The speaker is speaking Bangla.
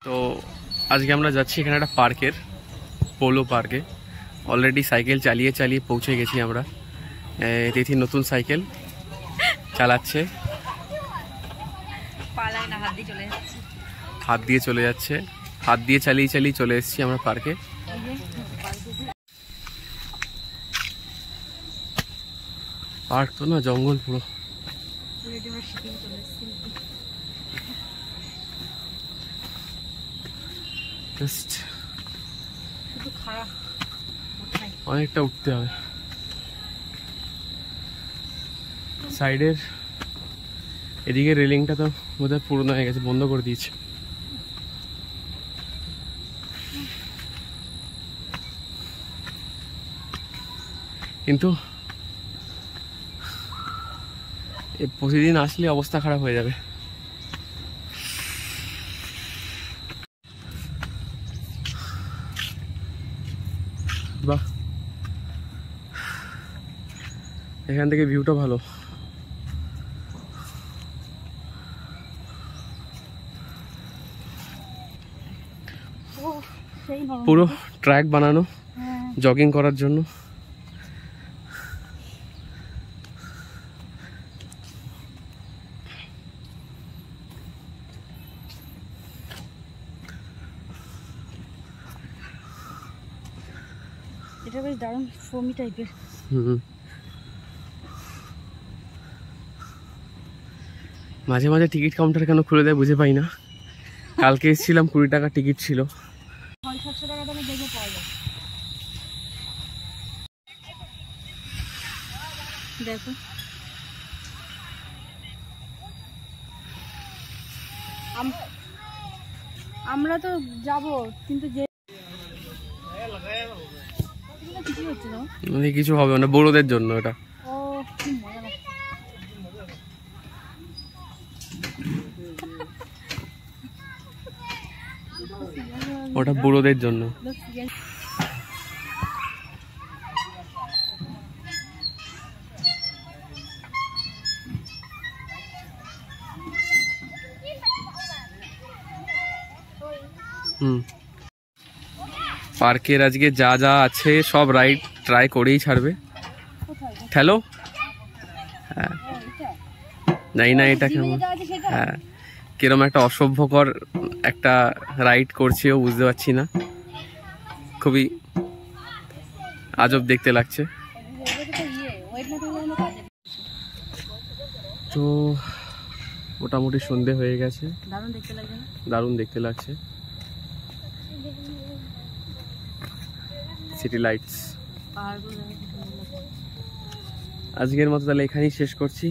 তো আজকে আমরা যাচ্ছি এখানে একটা পার্কের, পোলো পার্কে। অলরেডি সাইকেল চালিয়ে চালিয়ে পৌঁছে গেছি আমরা। তিথি নতুন সাইকেল চালাচ্ছে, হাত দিয়ে চলে যাচ্ছে, হাত দিয়ে চালিয়ে চালিয়ে চলে এসেছি আমরা পার্কে। পার্ক তো না, জঙ্গল পুরো। অনেকটা উঠতে হবে। সাইডের এদিকে রেলিংটা তো বোধহয় পুরনো হয়ে গেছে, বন্ধ করে দিয়েছে। কিন্তু প্রতিদিন আসলে অবস্থা খারাপ হয়ে যাবে। বাহ, এখান থেকে ভিউটা ভালো। পুরো ট্র্যাক বানানো জগিং করার জন্য। এটা বেশ দারুণ ফোমি টাইপের। মাঝে মাঝে টিকিট কাউন্টার কেন খুলে দেয় বুঝে পাই না। কালকে এসেছিলাম, 20 টাকা টিকিট ছিল। 700 টাকা দামে দেখে পাওয়া যায়। দেখো আমরা তো যাব, কিন্তু যে কিছু হবে না, বড়দের জন্য এটা। ওটা বুড়োদের জন্য। পার্কের আজকে যা যা আছে সব রাইড ট্রাই করেই ছাড়বে। ঠেলো। হ্যাঁ, জানি না এটা কেমন। হ্যাঁ, কিরম একটা অসভ্যকর একটা রাইড করছে ও, বুঝতে পারছি না। খুবই আজব দেখতে লাগছে। তো মোটামুটি সন্ধে হয়ে গেছে। দারুণ দেখতে লাগছে। City lights. আজকের মতো তাহলে এখানেই শেষ করছি।